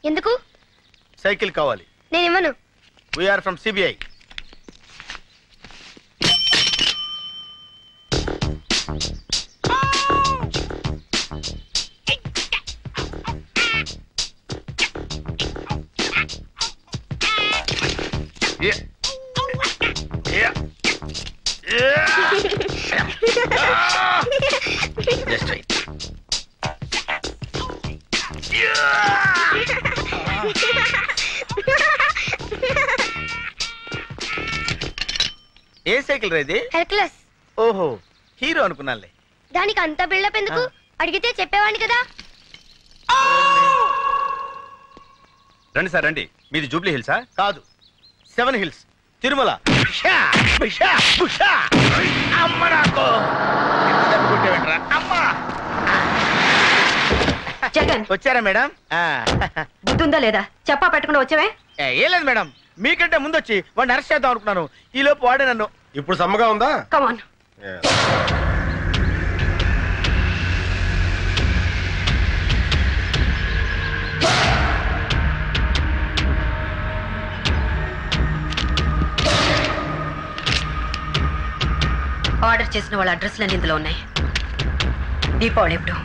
ఎందుకు? సైకిల్ కావాలి. నేను ఇవ్వను. We are from CBI. Just right. ఏ సైకిల్ రేది? హెర్క్యులస్. ఓహో, హీరో అనుకున్నానులే. దానికి అంత బిల్డప్ ఎందుకు? అడిగితే చెప్పేవాడిని కదా. రండి సార్ రండి. మీది జూబ్లీ హిల్సా? కాదు, 7 హిల్స్, తిరుమల. జగన్ వచ్చారా మేడం? బుద్ధుందా లేదా? చెప్పా పెట్టకుండా వచ్చావే? ఏం లేదు మేడం, మీకంటే ముందు వచ్చి వాడిని అరెస్ట్ చేద్దాం అనుకున్నాను. ఈ లోపు వాడే నన్ను. ఇప్పుడు సమ్మగా ఉందా? కమాన్. ఆర్డర్ చేసిన వాళ్ళ అడ్రస్లన్నీ ఇందులో ఉన్నాయి. దీపావళి ఎప్పుడు?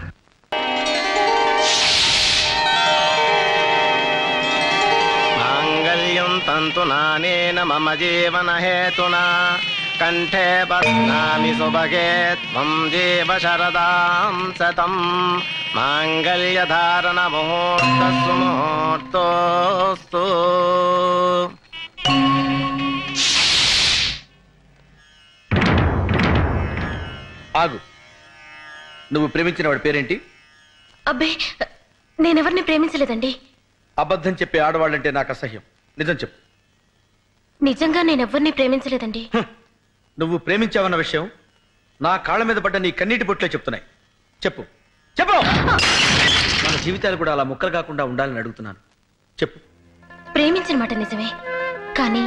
మాంగళ్యం తంతునానేన మమ జీవన హేతునా కంఠే బధ్నామి సుభగే త్వం జీవ శరదాం శతం మాంగళ్య ధారణ ముహూర్తస్సు ముహూర్తోస్తు. ఆగు. నువ్వు ప్రేమించిన వాడి పేరేంటి? అబ్బే, నేనెవరిని ప్రేమించలేదండి. అబద్ధం చెప్పే ఆడవాళ్ళంటే నాకు అసహ్యం. నిజం చెప్పు. నిజంగా నేనెవరిని ప్రేమించలేదండి. నువ్వు ప్రేమించావన్న విషయం నా కాళ్ళ మీద పడ్డ నీ కన్నీటి బొట్లే చెప్తున్నాయి. చెప్పు చెప్పు. మన జీవితాలు కూడా అలా ముక్కలు కాకుండా ఉండాలని అడుగుతున్నాను. చెప్పు. ప్రేమించిన మాట నిజమే, కానీ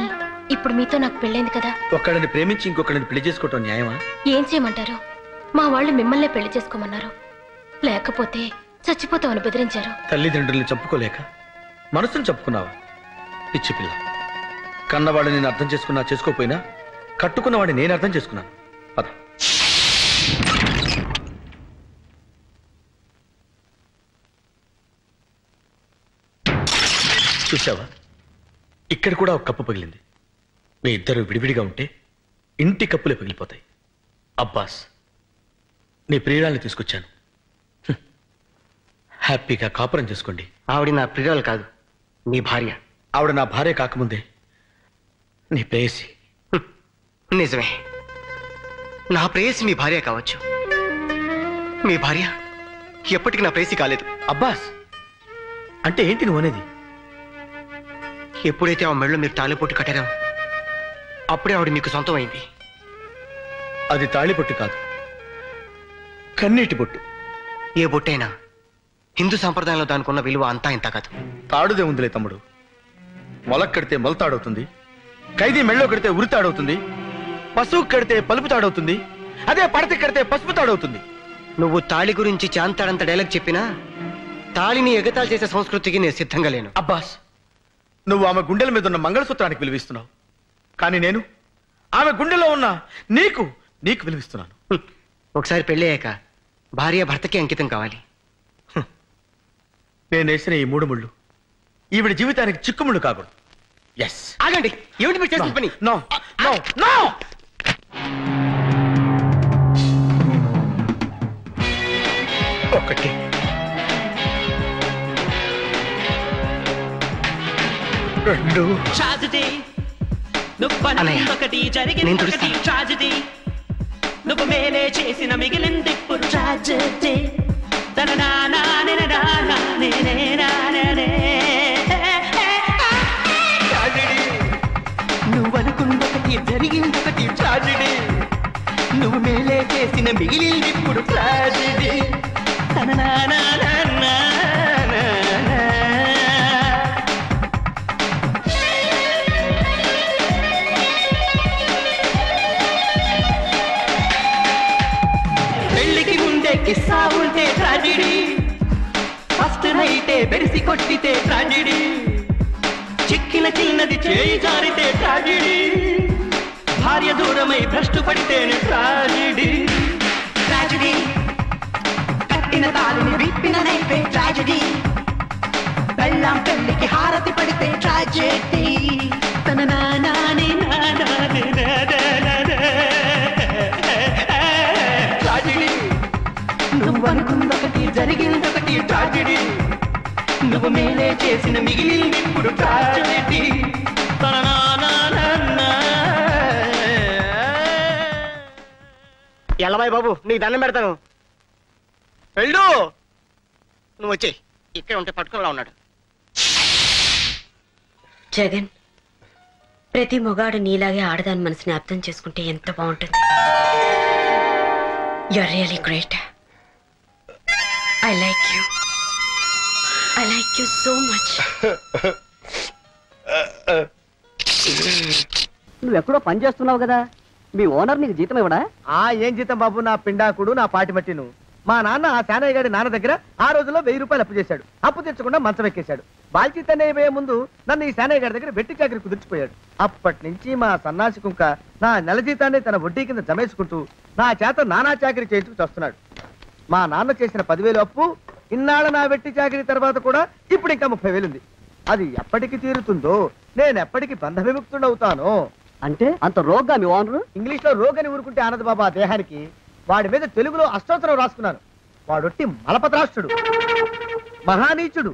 ఇప్పుడు మీతో నాకు పెళ్ళైంది కదా. ఒకళ్ళని ప్రేమించి ఇంకొకళ్ళని పెళ్లి చేసుకోవటం న్యాయమా? ఏం చేయమంటారు? మా వాళ్ళు మిమ్మల్నే పెళ్లి చేసుకోమన్నారు. లేకపోతే చచ్చిపోతామని బెదిరించారు. తల్లిదండ్రుల్ని చంపుకోలేక మనసును చంపుకున్నావా? పిచ్చి పిల్ల. కన్నవాడిని నేను అర్థం చేసుకున్నా చేసుకోపోయినా కట్టుకున్నవాడిని నేను అర్థం చేసుకున్నాను. పద. చూసావా, ఇక్కడ కూడా ఒక కప్పు పగిలింది. మీ ఇద్దరు విడివిడిగా ఉంటే ఇంటి కప్పులే పగిలిపోతాయి. అబ్బాస్, నీ ప్రియురాల్ని తీసుకొచ్చాను. హ్యాపీగా కాపురం చేసుకోండి. ఆవిడ నా ప్రియురాలు కాదు, నీ భార్య. ఆవిడ నా భార్య కాకముందే నీ ప్రేయసి. నిజమే, నా ప్రేయసి మీ భార్య కావచ్చు. మీ భార్య ఎప్పటికీ నా ప్రేయసి కాలేదు. అబ్బాస్, అంటే ఏంటి నువ్వు అనేది? ఎప్పుడైతే ఆ మెళ్ళలో మీరు తాళిపొట్టు కట్టారో అప్పుడే ఆవిడ మీకు సొంతం అయింది. అది తాళిబొట్టు కాదు, కన్నీటి బొట్టు. ఏ బొట్టైనా హిందూ సంప్రదాయంలో దానికి ఉన్న విలువ అంతా ఇంత కాదు. తాడుదే ఉందిలే తమ్ముడు. మొలక్ కడితే మొలతాడవుతుంది, ఖైదీ మెళ్ళో కడితే ఉరితాడవుతుంది, పశువు కడితే పలుపు తాడవుతుంది, అదే పడతి కడితే పసుపు తాడవుతుంది. నువ్వు తాళి గురించి చాంతాడంత డైలాగ్ చెప్పినా తాళిని ఎగతాళి చేసే సంస్కృతికి నేను సిద్ధంగా లేను. అబ్బాస్, నువ్వు ఆమె గుండెల మీద ఉన్న మంగళసూత్రానికి విలువిస్తున్నావు, కానీ నేను ఆమె గుండెలో ఉన్న నీకు నీకు విలువిస్తున్నాను. ఒకసారి పెళ్ళయ్యాక భార్య భర్తకి అంకితం కావాలి. నేను వేసిన ఈ 3 ముళ్ళు ఈవిడ జీవితానికి చిక్కుముళ్ళు కాకూడదు. ఎస్. ఆగండి, ఏమిటి మీరు చేసిన పని? No no no. ఒకటి, 2. నేను తుడుస్తాను. ట్రాజెడీ నువ్వు మేలే చేసిన మిగిలింది ఇప్పుడు ట్రాజెడీ. నువ్వు అనుకున్నొకటి జరిగిందొకటి ట్రాజెడీ. నువ్వు మేలే చేసిన మిగిలింది ఇప్పుడు ట్రాజెడీ. పెళ్లికి ముందే కిస్సా ఉంటే ట్రాజెడీ, ఫస్ట్ నైటే బెడిసి కొట్టితే ట్రాజెడీ. ట్రాజిడీ చిక్కిన చిన్నది చేయి జారితే ట్రాజిడీ భార్య దూరమై భ్రష్టు పడితేనే ట్రాజిడీ ట్రాజిడీ కట్టిన తాళిని విప్పిన నైపే ట్రాజిడీ బెల్లం పెళ్లికి హారతి పడితే ట్రాజెడీ తన నానాని నానాని ట్రాజెడీ నువ్వనుకుందొకటి జరిగిందొకటి ట్రాజెడీ నువ్వు మేలే చేసిన మిగిలింది ఇప్పుడు ట్రాజెడీ తన ఎల్లబాయ్ బాబు నీకు దండం పెడతాను వెళ్ళు నువ్వు వచ్చేయి ఇక్కడ ఉంటే పట్టుకునిలా ఉన్నాడు జగన్ ప్రతి మొగాడు నీలాగే ఆడదాని మనసుని అర్థం చేసుకుంటే ఎంత బాగుంటుంది. You're really great. I like you. I like you so much. నువ్వెక్కడో పని చేస్తున్నావు కదా, మీ ఓనర్ నీకు జీతం ఇవ్వడా? ఏం జీతం బాబు, నా పిండాకుడు నా పాటి మట్టిను. మా నాన్న ఆ శానయ్య గారి నాన్న దగ్గర ఆ రోజుల్లో 1000 రూపాయలు అప్పు చేశాడు. అప్పు తెచ్చకుండా మంచం ఎక్కేశాడు. బాల్చితనే అయిపోయే ముందు నన్ను ఈ శానయ్య గారి దగ్గర వెట్టి చాకరి కుదిర్చిపోయాడు. అప్పటి నుంచి మా సన్నాసి కుంక నా నెల జీతాన్ని తన వడ్డీ కింద జమేసుకుంటూ నా చేత నానా చాకరీ చేయించుకు వస్తున్నాడు. మా నాన్న చేసిన 10,000 అప్పు ఇన్నాళ్ళ నా వెట్టి చాకరీ తర్వాత కూడా ఇప్పుడు ఇంకా 30,000 ఉంది. అది ఎప్పటికి తీరుతుందో, నేను ఎప్పటికి బంధ విముక్తుడవుతానో. అంటే అంత రోగ్గా మీ ఓనరు? ఇంగ్లీష్ లో రోగని ఊరుకుంటే ఆనంద్ బాబా దేహానికి. వాడి మీద తెలుగులో అష్టోత్తరం రాసుకున్నాను. వాడొట్టి మలపత్రాష్ట్రుడు, మహానీచుడు,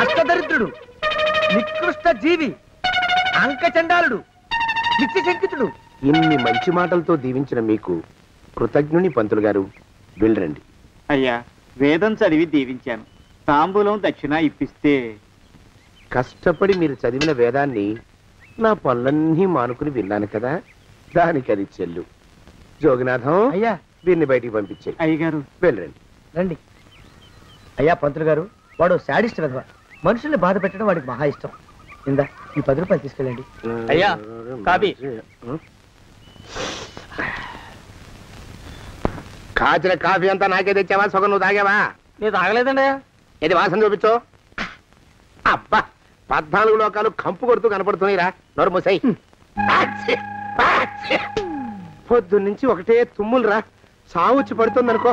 అష్టదరిద్రుడు, నికృష్ట జీవి, అంకచండాలుడు, నిత్యశంకితుడు. ఇన్ని మంచి మాటలతో దీవించిన మీకు కృతజ్ఞుని పంతులు గారు. వెళ్ళరండి. అయ్యా, వేదం చదివి దీవించాను. తాంబూలం దక్షిణ ఇప్పిస్తే. కష్టపడి మీరు చదివిన వేదాన్ని నా పనులన్నీ మానుకుని విన్నాను కదా, దానికి అది చెల్లు. జోగినాథం, అయ్యా వీరిని బయటికి పంపించే. అయ్యగారు వెళ్ళరండి. రండి. అయ్యా పంతులు గారు, వాడు శాడిస్ట్ విధవ. మనుషుల్ని బాధ పెట్టడం వాడికి మహా ఇష్టం. ఇందా ఈ 10 రూపాయలు తీసుకెళ్ళండి. అయ్యా, కాపీ. కాచిన కాఫీ అంతా నాకే తెచ్చావా? సగం నువ్వు తాగావా? నేను తాగలేదండి. ఇది వాసన చూపించు. అబ్బా, 14 లోకాలు కంపు కొడుతూ కనపడుతున్నాయిరా. నోరు మూసాయి. పొద్దున్నుంచి ఒకటే తుమ్ములురా. సావుచ్చి పడుతుందనుకో.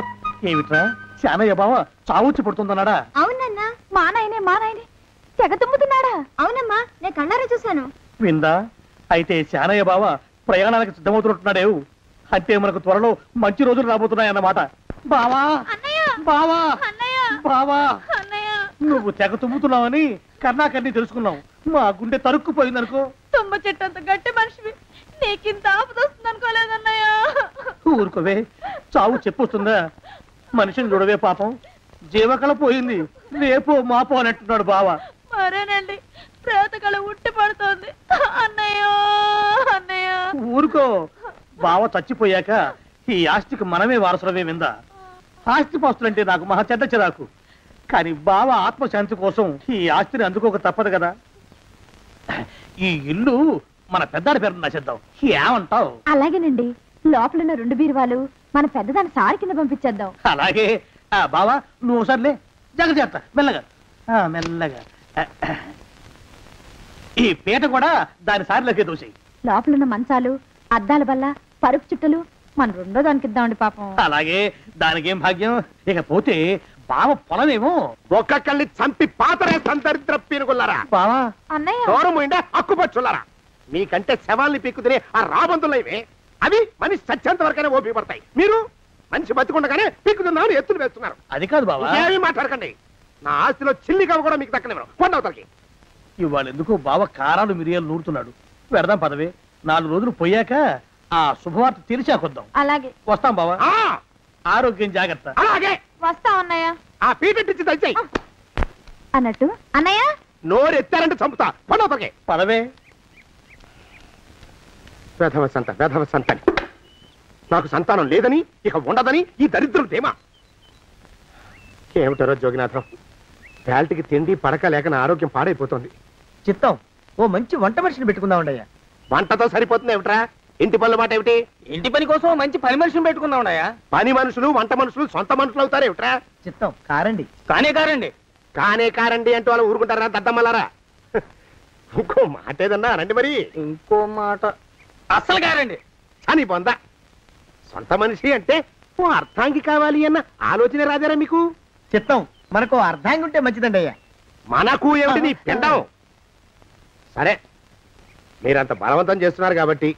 ఏమిట్రా శానయ్య బావ చావుచ్చి పడుతుందన్నాడా? అవునన్నా, మా నాయనే తెగ తుమ్ముతున్నాడా? అవునమ్మా, నేను కళ్ళారా చూశాను. విందా? అయితే శానయ్య బావ ప్రయాణానికి సిద్ధమవుతున్నట్టున్నాడేవు. అంటే మనకు త్వరలో మంచి రోజులు రాబోతున్నాయన్నమాట. బావా బావా బావా, నువ్వు తెగ తుమ్ముతున్నావని కర్ణాకర్ణి తెలుసుకున్నావు. మా గుండె తరుక్కుపోయిందనుకో. తుమ్మ చెట్టు అంత గట్టి మనిషివి, నీకింత ఆపద వస్తుంది అనుకోలేదన్నయ్య. ఊరుకోవే, చావు చెప్పొస్తుందా? మనిషిని చూడవే పాపం, జీవకళ పోయింది. రేపో మాపో అన్నట్టున్నాడు బావ. మరేనండి, ప్రేతకళ ఉట్టి పడుతోంది అన్నయ్యో అన్నయ్య. ఊరుకో, బావ చచ్చిపోయాక ఈ ఆస్తికి మనమే వారసులమే. విందా? ఆస్తిపాస్తులంటే నాకు మహా చెడ్డ చిరాకు. కానీ బావ ఆత్మశాంతి కోసం ఈ ఆస్తిని అందుకోక తప్పదు కదా. ఈ ఇల్లు మన పెద్దాడి పేరు నచ్చేద్దాం. ఏమంటావు? అలాగేనండి, లోపలున్న 2 బీరువాలు మన పెద్దదాని సారి కింద పంపించేద్దాం. అలాగే. బావా నువ్వు సర్లే, జాగ్రత్త, మెల్లగా మెల్లగా. ఈ పీట కూడా దాని సారిలోకే దోసేయి. లోపలున్న మంచాలు, అద్దాల బల్ల, పరుపు చుట్టలు మన 2వ దానికి ఇద్దామండి పాపం. అలాగే, దానికేం భాగ్యం. ఇకపోతే బావ పొలమేమో ఒక్కొక్కల్ని చంపి పాతరేస్తాను దరిద్ర పీనుకున్నారా. బావా అన్నయ్య, దూరం పోయిండే అక్కుపచ్చులారా. మీకంటే శవాల్ని పీక్కుతినే ఆ రాబందులైవే, అవి మనిషి చచ్చేంత వరకనే ఓపి పడతాయి. మీరు మనిషి బతికుండగానే పీక్కుతున్నామని ఎత్తులు వేస్తున్నారు. అది కాదు బావా. ఏమీ మాట్లాడకండి. నా ఆస్తిలో చిల్లికవ కూడా మీకు దక్కనివ్వరు. కొండవతలకి. ఇవాళ ఎందుకో బావ కారాలు మిరియాలు నూరుతున్నాడు. పెడదాం పదవే. 4 రోజులు పోయాక ఆ శుభవార్త తెలిసాకొద్దాం. అలాగే వస్తాం బావా. ఆరోగ్యం జాగ్రత్త. అలాగే వస్తాం అన్నయ్య. ఆ పీటెట్టించి దయచేయి. అన్నట్టు అన్నయ్య, నోరు ఎత్తారంటే చంపుతా. కొండవతలకి పదవే. వేధవ సంతానం. నాకు సంతానం లేదని, ఇక ఉండదని ఈ దరిద్రులు ధీమా. ఏమిటారో జోగినాథం, వేల్టికి తిండి పడక లేక నా ఆరోగ్యం పాడైపోతుంది. చిత్తం, ఓ మంచి వంట మనిషిని పెట్టుకుందాం అయ్యా. వంటతో సరిపోతుంది ఏమిట్రా? ఇంటి పనుల మాట ఏమిటి? ఇంటి పని కోసం మంచి పని మనిషిని పెట్టుకుందాం. పని మనుషులు వంట మనుషులు సొంత మనుషులు అవుతారు ఏమిట్రా? చిత్తం, కారండి. కానే కారండి. కానే కారండి అంటూ వాళ్ళు ఊరుకుంటారా దద్దమ్మలారా? ఇంకో మాట ఏదన్నా రండి మరి. ఇంకో మాట అస్సలు కారండి అని పొందా. సొంత మనిషి అంటే ఓ అర్థాంగి కావాలి అన్న ఆలోచన రాజారా మీకు? చిత్తం మనకు అర్థంగా ఉంటే మంచిదండి అయ్యా. మనకు ఏమిటి నీ పిండం? సరే మీరంత బలవంతం చేస్తున్నారు కాబట్టి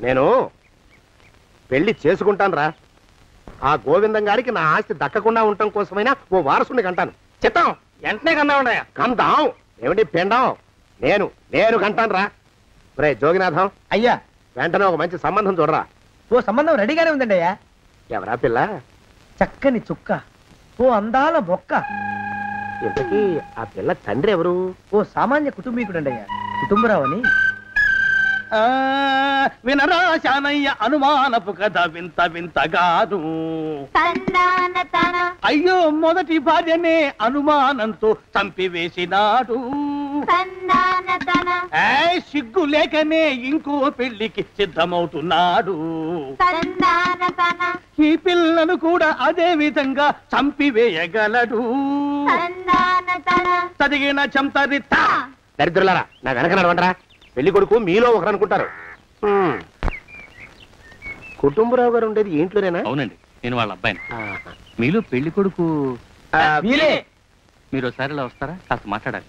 నేను పెళ్లి చేసుకుంటాను రా. ఆ గోవిందం గారికి నా ఆస్తి దక్కకుండా ఉండటం కోసమైనా ఓ వారసుని కంటాను. చిత్తం వెంటనే కన్నా ఉండయా. కందాం ఏమిటి పిండం? నేను కంటాను రా. రే జోగినాథం అయ్యా, వెంటనే ఒక మంచి సంబంధం చూడరా. ఓ సంబంధం రెడీగానే ఉందండి అయ్యా. ఎవరా పిల్ల? చక్కని చుక్క, ఓ అందాల మొక్క. ఇంతకీ ఆ పిల్ల తండ్రి ఎవరు? ఓ సామాన్య కుటుంబీకుడండి అయ్యా, కుటుంబరావు అని. వినరా శానయ్య అనుమానపు కథ వింత వింతగాదు. అయ్యో మొదటి భార్యనే అనుమానంతో చంపివేసినాడు. సిగ్గు లేకనే ఇంకో పెళ్లికి సిద్ధమవుతున్నాడు. ఈ పిల్లను కూడా అదే విధంగా చంపివేయగలడు. తదిగిన చంతరిత. దరిద్రులారా నా వెనక నడవండరా. పెళ్లి కొడుకు మీలో ఒకరు అనుకుంటారు. కుటుంబరావు గారు ఉండేది ఇంట్లోనేనా? అవునండి, నేను వాళ్ళ అబ్బాయిని. మీలో పెళ్లి కొడుకు మీరు ఒకసారి ఇలా వస్తారా? కాస్త మాట్లాడాలి.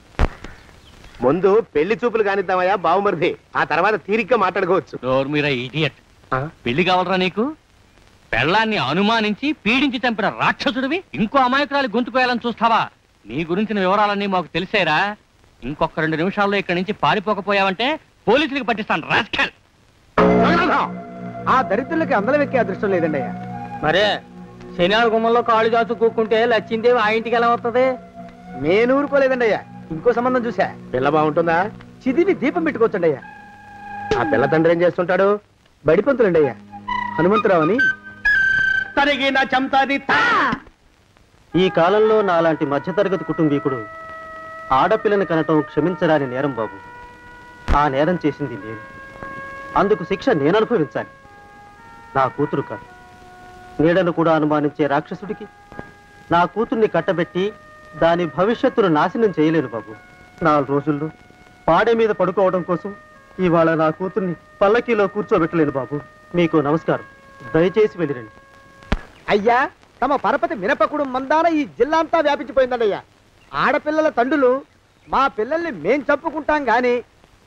ముందు పెళ్లి చూపులు కానిద్దామయ్యా బావుమరిది, ఆ తర్వాత తీరిగ్గా మాట్లాడుకోవచ్చు. మీరా ఇడియట్. పెళ్లి కావాలరా నీకు? పెళ్ళాన్ని అనుమానించి పీడించి చంపిన రాక్షసుడివి ఇంకో అమాయకురాలి గొంతుకోయాలని చూస్తావా? నీ గురించిన వివరాలన్నీ మాకు తెలిసేరా. ఇంకొక 2 నిమిషాల్లో ఇక్కడి నుంచి పారిపోకపోయావంటే పోలీసులకు పట్టిస్తాను. రాస్కల్. ఆ దరిద్రులకి అందలం ఎక్కే అదృష్టం లేదండి అయ్యా. మరే శనివారం గుమ్మంలో కాళ్ళు చాచు కూకుంటే లచ్చిందేవి ఆ ఇంటికి ఎలా వస్తుంది? నేను ఊరుకోలేదండి అయ్యా. ఇంకో సంబంధం చూసా. పిల్ల బాగుంటుందా? చిదివి దీపం పెట్టుకోవచ్చండి అయ్యా. ఆ పిల్ల తండ్రి ఏం చేస్తుంటాడు? బడిపంతులండి అయ్యా, హనుమంతరావు అని. తరిగిన చంతరిత. ఈ కాలంలో నాలాంటి మధ్యతరగతి కుటుంబీకుడు ఆడపిల్లని కనటం క్షమించరాని నేరం బాబు. ఆ నేరం చేసింది నేను. అందుకు శిక్ష నేను అనుభవించాలి. నా కూతురు కాదు, నీడను కూడా అనుమానించే రాక్షసుడికి నా కూతుర్ని కట్టబెట్టి దాని భవిష్యత్తును నాశనం చేయలేను బాబు. 4 రోజుల్లో పాడే మీద పడుకోవడం కోసం ఇవాళ నా కూతుర్ని పల్లకీలో కూర్చోబెట్టలేను బాబు. మీకు నమస్కారం, దయచేసి వెళ్ళిరండి. అయ్యా, తమ పరపతి మినపకుడు మందాన ఈ జిల్లా అంతా వ్యాపించిపోయిందండి అయ్యా. ఆడపిల్లల తండ్రులు మా పిల్లల్ని మేం చంపుకుంటాం గాని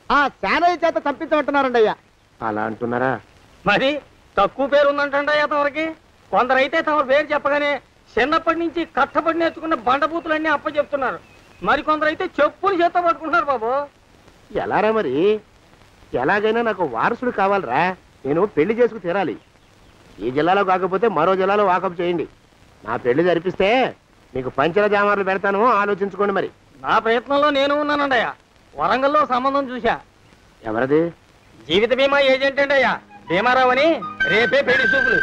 ఆ శానయ్య చేత చంపించమంటున్నారండి అయ్యా. అలా అంటున్నారా? మరి తక్కువ పేరు ఉందంటండి అయ్యా తమరికి. కొందరైతే తమ పేరు చెప్పగానే చిన్నప్పటి నుంచి కట్టబడి నేర్చుకున్న బండబూతులన్నీ అప్పచెప్తున్నారు. మరి కొందరైతే చెప్పులు చేత పట్టుకుంటున్నారు బాబు. ఎలారా మరి? ఎలాగైనా నాకు వారసుడు కావాలరా. నేను పెళ్లి చేసుకు తీరాలి. ఈ జిల్లాలో కాకపోతే మరో జిల్లాలో వాకప్ చేయండి. నా పెళ్లి జరిపిస్తే మీకు పంచల జామార్లు పెడతాను, ఆలోచించుకోండి మరి. నా ప్రయత్నంలో నేను ఉన్నానండి అయ్యా. వరంగల్లో సంబంధం చూశా. ఎవరది? జీవిత బీమా ఏజెంట్ అండి అయ్యా, భీమారావు అని. రేపే పెళ్లి చూపులు.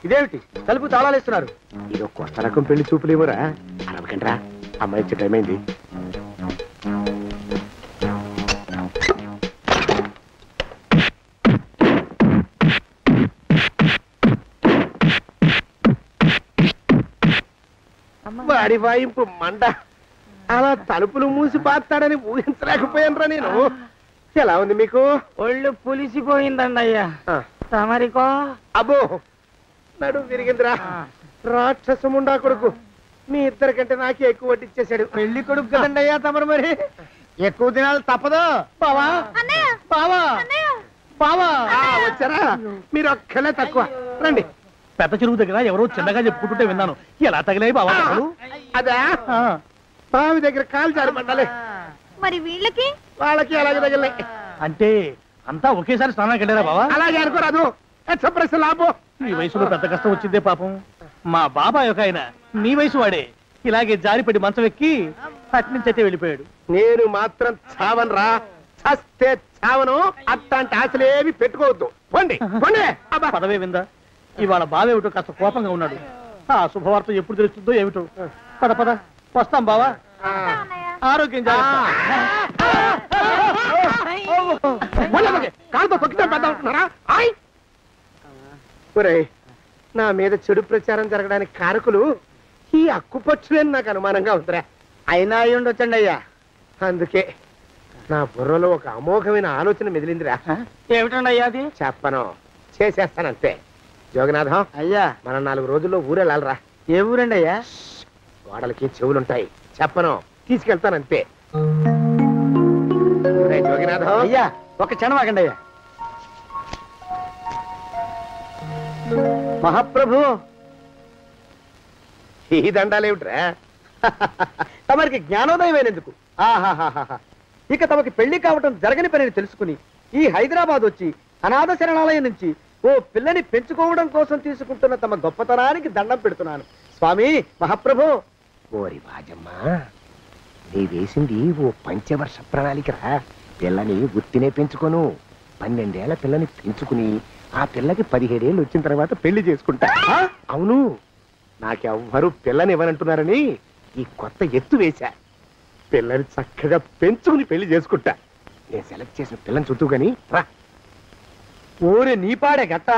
ఇదేమిటి తలుపు తాళాలు ఇస్తున్నారు? ఇది ఒక కొత్త రకం పెళ్లి చూపులేమోరా. అరవకండ్రా, అమ్మాయి వచ్చే టైం అయింది. వాడి వాయింపు మండ. అలా తలుపులు మూసి పాతాడని ఊహించలేకపోయాను రా నేను. ఎలా ఉంది మీకు? ఒళ్ళు పులిసిపోయిందండి అయ్యా. తమరికో? అబ్బో, నడు విరిగిందిరా. రాక్షసముండా కొడుకు మీ ఇద్దరికంటే నాకే ఎక్కువ వడ్డిచ్చేశాడు. పెళ్లి కొడుకు కదండి అయ్యా తమరు, మరి ఎక్కువ దినాలు తప్పదు. బావా బావా బావా, వచ్చారా? మీరు ఒక్కలే తక్కువ. రండి. పెద్ద చెరువు దగ్గర ఎవరో చిన్నగా చెప్పుకుంటుంటే విన్నాను. ఎలా తగిలాయి బావా? అదా బావి దగ్గర కాలు జారి పడ్డాలే. మరి వీళ్ళకి? వాళ్ళకి అలాగే తగిలే. అంటే అంతా ఒకేసారి స్నానానికి వెళ్ళారా బావా? అలాగే అనుకోరాదు. ప్రశ్న లాభం. ఈ వయసులో పెద్ద కష్టం వచ్చిందే పాపం. మా బాబాయ్ ఒక ఆయన నీ వయసు వాడే ఇలాగే జారిపడి మంచం ఎక్కి అట్నుంచి అయితే వెళ్ళిపోయాడు. నేను మాత్రం చావను రా. చస్తే చావను. అట్లాంటి ఆశలేమి పెట్టుకోవద్దు. పోండి పోండి. పదవే విందా. ఇవాళ బావేమిటో కాస్త కోపంగా ఉన్నాడు. ఆ శుభవార్త ఎప్పుడు తెలుస్తుందో ఏమిటో. పద పద వస్తాం బావా. ఆరోగ్యం జాగ్రత్త. కాలుతో తొక్కితే పెద్ద ఉంటున్నారా? నా మీద చెడు ప్రచారం జరగడానికి కారకులు ఈ అక్కుపచ్చులని నాకు అనుమానంగా ఉందిరా. అయినా అయి ఉండొచ్చండి అయ్యా. అందుకే నా బుర్రలో ఒక అమోఘమైన ఆలోచన మెదిలిందిరా. ఏమిటండి అయ్యా అది? చెప్పను, చేసేస్తానంతే. జోగనాథం అయ్యా, మనం 4 రోజుల్లో ఊరెళ్ళాలరా. ఏ ఊరండి అయ్యా? గోడలకి చెవులుంటాయి, చెప్పను, తీసుకెళ్తానంతే. జోగినాథం అయ్యా, ఒక క్షణం ఆగండి అయ్యా. మహాప్రభు, ఈ దండాలేమిట్రా? తమరికి జ్ఞానోదయమైనందుకు ఆహాహాహా. ఇక తమకి పెళ్లి కావటం జరగని పనిని తెలుసుకుని ఈ హైదరాబాద్ వచ్చి అనాథ శరణాలయం నుంచి ఓ పిల్లని పెంచుకోవడం కోసం తీసుకుంటున్న తమ గొప్పతనానికి దండం పెడుతున్నాను స్వామి. మహాప్రభు. ఓరి వాజమ్మా, నీ వేసింది ఓ పంచవర్ష ప్రణాళికరా. పిల్లని గుర్తినే పెంచుకోను, 12 ఏళ్ల పిల్లని పెంచుకుని ఆ పిల్లకి 17 ఏళ్ళు వచ్చిన తర్వాత పెళ్లి చేసుకుంటా. అవును, నాకెవ్వరూ పిల్లని ఇవ్వనంటున్నారని ఈ కొత్త ఎత్తు వేశా. పిల్లని చక్కగా పెంచుకుని పెళ్లి చేసుకుంటా. నేను సెలెక్ట్ చేసిన పిల్లని చుట్టూ గాని రా. ఓరి నీపాడే గట్ట,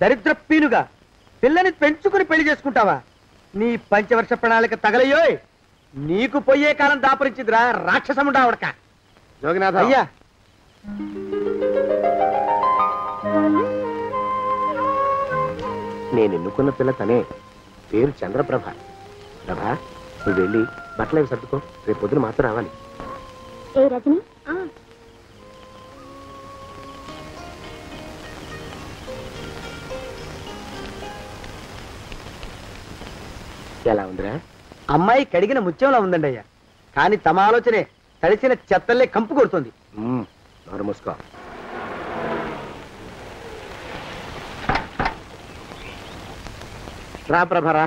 దరిద్రపీనుగా పిల్లని పెంచుకుని పెళ్లి చేసుకుంటావా? నీ పంచవర్ష ప్రణాళిక తగలయ్యోయ్. నీకు పోయే కాలం దాపరించిందిరా రాక్షసముడా ఉడక. జోగినాథ అయ్యా, నేను ఎన్నుకున్న పిల్ల తనే, పేరు చంద్రప్రభ. ప్రభ, నువ్వు వెళ్ళి బట్టలు అవి సర్దుకో, రేపు పొద్దున మాత్రం రావాలి. ఏ రజని, ఎలా ఉందిరా? అమ్మాయి కడిగిన ముత్యంలా ఉందండి అయ్యా. కానీ తమ ఆలోచనే తడిసిన చెత్తల్లే కంపు కొడుతుంది. నోరు మూసుకో. రా ప్రభరా,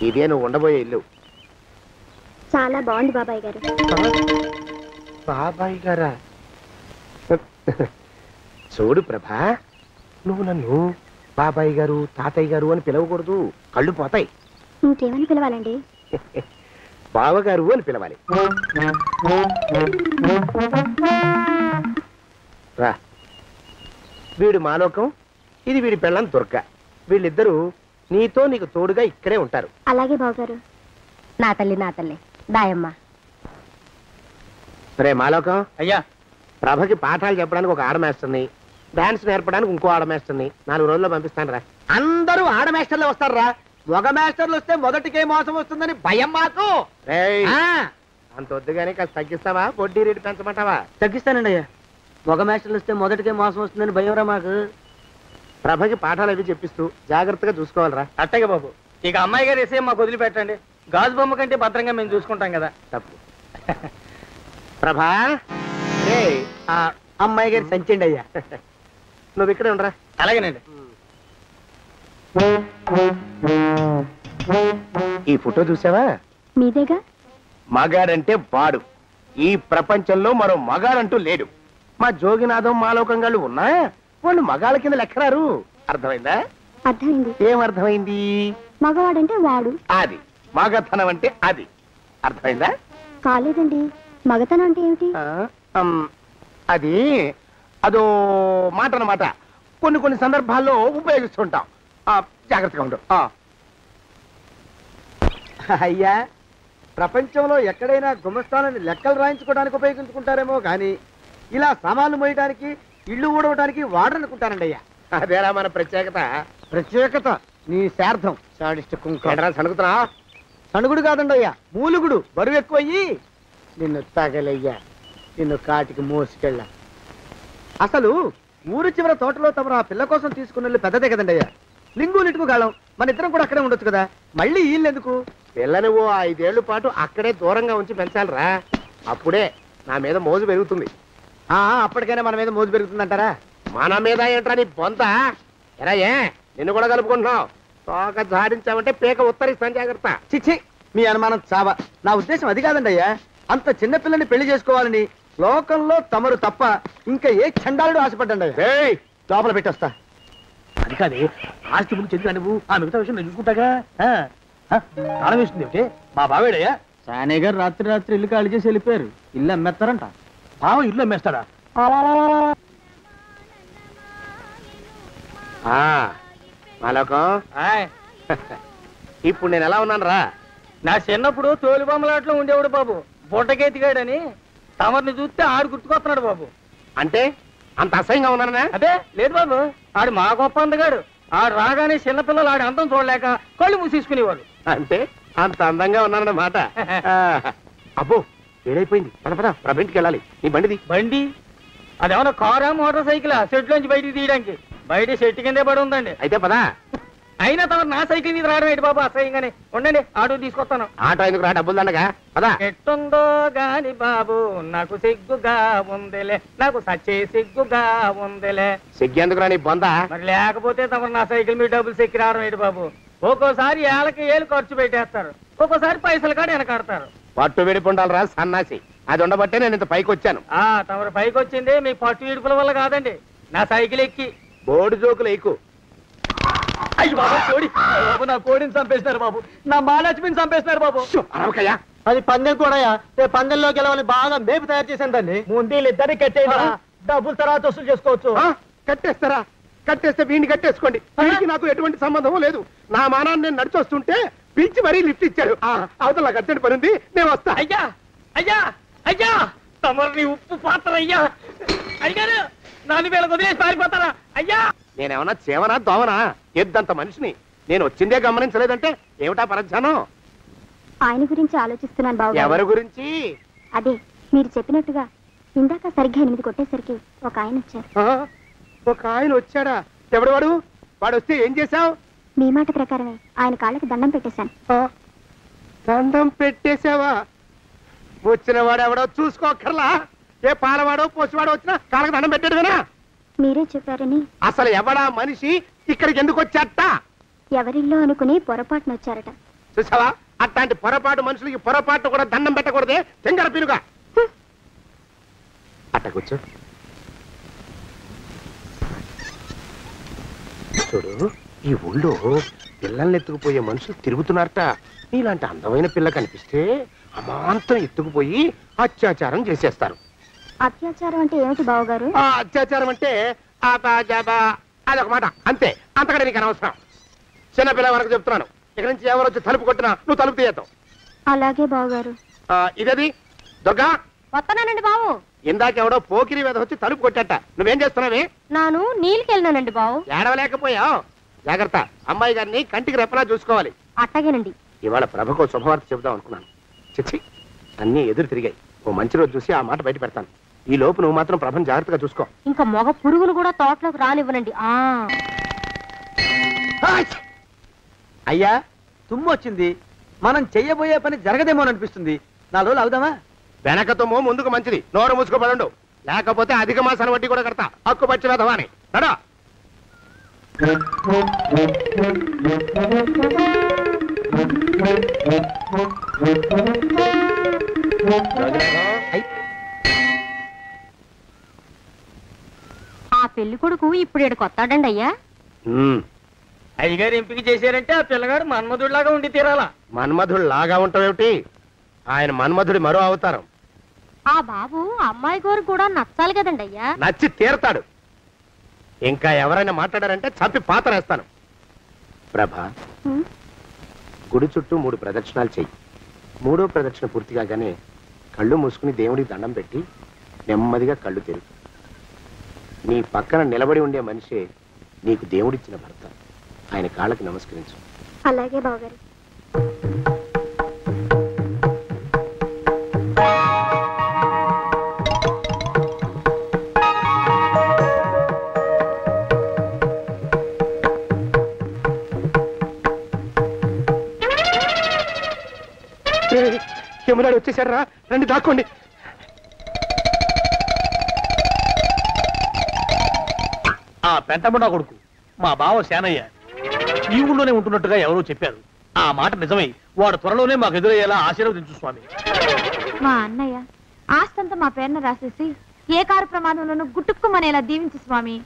ఇదే నువ్వు ఉండబోయే ఇల్లు. చాలా బాగుంది బాబాయ్ గారు. బాబాయ్ గారా? చూడు ప్రభా, నువ్వు నన్ను బాబాయ్ గారు తాతయ్య గారు అని పిలవకూడదు, కళ్ళు పోతాయి. ఇంకేమని పిలవాలండి? బావగారు అని పిలవాలి. రా, వీడు మాలోకం, ఇది వీడి పెళ్ళం దుర్గ. వీళ్ళిద్దరూ నీతో నీకు తోడుగా ఇక్కడే ఉంటారు. అలాగే బావగారు. నా తల్లి దాయమ్మ. రే మాలోకం, అయ్యా, ప్రభకి పాఠాలు చెప్పడానికి ఒక ఆడమేస్టర్ని, డాన్స్ నేర్పడానికి ఇంకో ఆడమేస్టర్ని 4 రోజుల్లో పంపిస్తాను రా. అందరూ ఆడ మాస్టర్లు వస్తారా? మగ మాస్టర్లు వస్తే మొదటికే మోసం వస్తుందని భయం మాకు. అంత వద్దుగానే కాస్త తగ్గిస్తావా? వడ్డీ రేటు పెంచమంటావా? తగ్గిస్తానండి అయ్యా. మగ మాస్టర్లు వస్తే మొదటికే మోసం వస్తుందని భయంరా మాకు. ప్రభకి పాఠాలు అవి చెప్పిస్తూ జాగ్రత్తగా చూసుకోవాలరా. అట్టగే బాబు. ఇక అమ్మాయి గారు వేసే మాకు వదిలిపెట్టండి. గాజు బొమ్మ కంటే భద్రంగా మేము చూసుకుంటాం కదా. తప్పు. ప్రభా, అమ్మాయి గారి సంచండి అయ్యా. నువ్వు ఇక్కడే ఉండరా. అలాగేనండి. ఈ ఫోటో చూసావా? మీదేగా. మగాడంటే వాడు. ఈ ప్రపంచంలో మరో మగాడంటూ లేడు. మా జోగినాథం మాలోకంగాళ్ళు ఉన్నా వాళ్ళు మగాళ్ళ కింద లెక్కరారు. అర్థమైందా? అర్థమైంది. ఏమర్థమైంది? మగవాడంటే వాడు. అది మగతనం అంటే అది. అర్థమైందా? కాలేదండి. మగతనం అంటే ఏమిటి? అది అదో మాట అన్నమాట. కొన్ని సందర్భాల్లో ఉపయోగిస్తుంటాం. జాగ్రత్తగా ఉండు. అయ్యా, ప్రపంచంలో ఎక్కడైనా గుమస్తాలని లెక్కలు రాయించుకోవడానికి ఉపయోగించుకుంటారేమో కానీ ఇలా సామాన్లు మోయడానికి, ఇల్లు ఊడవడానికి వాడనుకుంటానండి అయ్యా. అదేరా మన ప్రత్యేకత. ప్రత్యేకత నీ శార్థం. సాడిస్ట్ కుంకరా. సణుకుతున్నా? సణుగుడు కాదండి అయ్యా, మూలుగుడు. బరువు ఎక్కువయ్యి నిన్ను తగలయ్యా, నిన్ను కాటికి మోసుకెళ్ళా. అసలు ఊరు చివర తోటలో తమరు ఆ పిల్ల కోసం తీసుకున్న పెద్దదే కదండి అయ్యా. లింగు లిటుకు గాలం. మన ఇద్దరం కూడా అక్కడే ఉండొచ్చు కదా. మళ్ళీ వీళ్ళెందుకు? పిల్లని ఓ 5 ఏళ్ల పాటు అక్కడే దూరంగా ఉంచి పెంచాలిరా. అప్పుడే నా మీద మోజు పెరుగుతుంది. అప్పటికైనా మన మీద మోజు పెరుగుతుందంటారా? మన మీద ఏంట్రా నీ బొంత? ఎరా, నిన్ను కూడా కలుపుకుంటున్నావు. తోక జాడించావంటే పీక ఉత్తరిస్తాను, జాగ్రత్త. చిచ్చి, మీ అనుమానం చావా. నా ఉద్దేశం అది కాదండి అయ్యా. అంత చిన్న పిల్లని పెళ్లి చేసుకోవాలని లోకంలో తమరు తప్ప ఇంకా ఏ చండాలుడు ఆశపడ్డండి అయ్యా. లోపల పెట్టొస్తా. అది కాదే, ఆస్తి ముందు చెందుగా నువ్వు ఆ మిగతా విషయం నేను చూసుకుంటాగా. తాళం వేస్తుంది ఏమిటి? మా బావేడయ్యా. సానే గారు రాత్రి ఇల్లు ఖాళీ చేసి వెళ్ళిపోయారు. ఇల్లు అమ్మేస్తారంట. బావ ఇల్లు అమ్మేస్తాడా? మాలోకం ఆయ్, ఇప్పుడు నేను ఎలా ఉన్నాను రా? నా చిన్నప్పుడు తోలు బొమ్మలాట్లో ఉండేవాడు బాబు, బుట్టకెత్తిగాడని. తమరిని చూస్తే ఆడు గుర్తుకొస్తున్నాడు బాబు. అంటే అంత అసహ్యంగా ఉన్నానా? అదే లేదు బాబు, ఆడు మా గొప్ప అందగాడు. ఆడు రాగానే చిన్నపిల్లలు ఆడి అందం చూడలేక కళ్ళు మూసేసుకునేవాడు. అంటే అంత అందంగా ఉన్నానన్నమాట. అబ్బో ఏడైపోయింది, పద పద ప్రభింటికి వెళ్ళాలి. నీ బండిది. బండి అదేమన్నా కారా మోటార్ సైకిల్ సెట్ లోంచి బయటికి తీయడానికి? బయట చెట్టు కిందే పడి ఉందండి. అయితే పదా. అయినా తమ నా సైకిల్ మీద రావడం ఏంటి బాబు అసహ్యంగానే. ఉండండి ఆటో తీసుకొస్తాను. ఆటో ఎందుకు రా, డబ్బులు దండగా పదా. ఎట్టుందో గాని బాబు నాకు సిగ్గుగా ఉందిలే, నాకు సచ్చే సిగ్గుగా ఉందిలే. సిగ్గెందుకు రా నీ బొంద? మరి లేకపోతే తమ నా సైకిల్ మీద డబ్బులు సెక్కి రావడం ఏంటి బాబు? ఒక్కోసారి ఏళ్ళకి ఏళ్ళు ఖర్చు పెట్టేస్తారు, ఒక్కోసారి పైసలు కాడ వెనకాడతారు. పట్టు విడిపుండాలి రా సన్నాసి. అది ఉండబట్టే నేను ఇంత పైకి వచ్చాను. తమరు పైకి వచ్చింది మీ పట్టు ఇడుపుల వల్ల కాదండి, నా సైకిల్ ఎక్కి. బోర్డు జోకులు ఎక్కువ. అయ్యి బాబు కోడి, బాబు నా కోడిని చంపేస్తున్నారు బాబు, నా మహాలక్ష్మిని చంపేస్తున్నారు బాబు. అరవకయ్యా, అది పందెం కూడా రేపు పందెంలో గెలవని బాగా మేపు తయారు చేశాను దాన్ని. ముందు వీళ్ళిద్దరిని కట్టేయరా, డబ్బులు తర్వాత వసూలు చేసుకోవచ్చు. కట్టేస్తారా? కట్టేస్తే వీడిని కట్టేసుకోండి. వీడికి నాకు ఎటువంటి సంబంధం లేదు. నా మానాన్ని నేను నడిచొస్తుంటే పిలిచి మరీ లిఫ్ట్ ఇచ్చాడు. అవతల నాకు అర్జెంట్ పని ఉంది, నేను వస్తా. అయ్యా అయ్యా అయ్యా, తమరిని ఉప్పు పాత్ర అయ్యా. అయ్యారు నాలుగు వేల వదిలేసి పారిపోతారా అయ్యా? నేనేమన్నా చేవనా దోవనా? ఎద్దంత మనిషిని. నేను వచ్చిందే గమనించలేదంటే ఏమిటా పరధ్యానం? ఆయన గురించి ఆలోచిస్తున్నాను బాబు. ఎవరి గురించి? అదే మీరు చెప్పినట్టుగా ఇందాక సరిగ్గా 8 కొట్టేసరికి ఒక ఆయన వచ్చారు. ఒక ఆయన వచ్చాడా? ఎవడు వాడు? వాడు వస్తే ఏం చేశావు? మీ మాట ప్రకారమే ఆయన కాళ్ళకి దండం పెట్టేశాను. దండం పెట్టేశావా? వచ్చిన వాడు ఎవడో చూసుకోకర్లా. ఏ పాలవాడో పోసివాడో వచ్చినా కాళ్ళకి దండం పెట్టాడువేనా? మీరే చెప్పారని. అసలు ఎవడా మనిషి ఇక్కడికి ఎందుకు వచ్చాట? ఎవరిల్లో అనుకుని పొరపాటున వచ్చారట. చూసావా, అట్లాంటి పొరపాటు మనుషులకి పొరపాటు కూడా దండం పెట్టకూడదే. తెంగర పినుగా అట్ట కూర్చో. చూడు, ఈ ఊళ్ళో పిల్లల్ని ఎత్తుకుపోయే మనుషులు తిరుగుతున్నారట. నీలాంటి అందమైన పిల్ల కనిపిస్తే అమాంతం ఎత్తుకుపోయి అత్యాచారం చేసేస్తారు. అత్యాచారం అంటే ఏమిటి బావగారు? అత్యాచారం అంటే అదొక మాట అంతే, అంతకంటే నీకు అనవసరం. చిన్నపిల్ల వరకు చెప్తున్నాను. ఇక్కడ నుంచి ఎవరు వచ్చి తలుపు కొట్టినా నువ్వు తలుపు తీయతావు. అలాగే బావగారు. ఇదేది దుర్గా? వస్తున్నానండి బావు. ఇందాకెవడో పోకిరి మీద వచ్చి తలుపు కొట్టట. నువ్వేం చేస్తున్నావే? నాను నీళ్ళకి వెళ్ళినానండి బావు. ఏడవలేకపోయావు. జాగ్రత్త, అమ్మాయి గారిని కంటికి రెప్పలా చూసుకోవాలి. అట్టగేనండి. ఇవాళ ప్రభకు శుభవార్త చెబుదాం అనుకున్నాను. చిచ్చి, అన్నీ ఎదురు తిరిగాయి. ఓ మంచి రోజు చూసి ఆ మాట బయట పెడతాను. ఈ లోపు నువ్వు మాత్రం ప్రభను జాగ్రత్తగా చూసుకో. ఇంకా మగ పురుగులు కూడా తోటలోకి రానివ్వనండి. అయ్యా తుమ్ము వచ్చింది, మనం చెయ్యబోయే పని జరగదేమో అనిపిస్తుంది. 4 రోజులు అవుదామా? వెనకతోమో ముందుకు మంచిది. నోరు మూసుకోబడండు, లేకపోతే అధిక మాసాల వడ్డీ కూడా కడతా. హక్కు పచ్చి వెధవా అని నడా. ఆ పెళ్లి కొడుకు ఇప్పుడు ఇక్కడికి వస్తాడండి అయ్యా. అయ్యగారు ఎంపిక చేశారంటే ఆ పిల్లగాడు మన్మధుడిలాగా ఉండి తీరాలా. మన్మధుడు లాగా ఉంటావేమిటి? ఆయన మన్మధుడి మరో అవతారం. ఆ బాబు అమ్మాయి గారు కూడా నచ్చాలి కదండి అయ్యా. నచ్చి తీరతాడు. ఇంకా ఎవరైనా మాట్లాడారంటే చంపి పాతరేస్తాను. ప్రభా, గుడి చుట్టూ 3 ప్రదక్షిణాలు చెయ్యి. 3వ ప్రదక్షిణ పూర్తి కాగానే కళ్ళు మూసుకుని దేవుడికి దండం పెట్టి నెమ్మదిగా కళ్ళు తెరుగు. నీ పక్కన నిలబడి ఉండే మనిషే నీకు దేవుడిచ్చిన భర్త. ఆయన కాళ్ళకి నమస్కరించు. అలాగే బావగారు. యమునాడు వచ్చేసాడు రా, రండి దాక్కోండి. ఆ పెంటముడా కొడుకు మా బావ శానయ్య ఈ ఊళ్ళోనే ఉంటున్నట్టుగా ఎవరో చెప్పారు. ఆ మాట నిజమై వాడు త్వరలోనే మాకు ఎదురయ్యేలా ఆశీర్వదించు స్వామి. మా అన్నయ్య ఆస్తంతా మా పేరున రాసేసి ఏ కారు ప్రమాదంలోనూ గుట్టుక్కుమనేలా దీవించు స్వామి.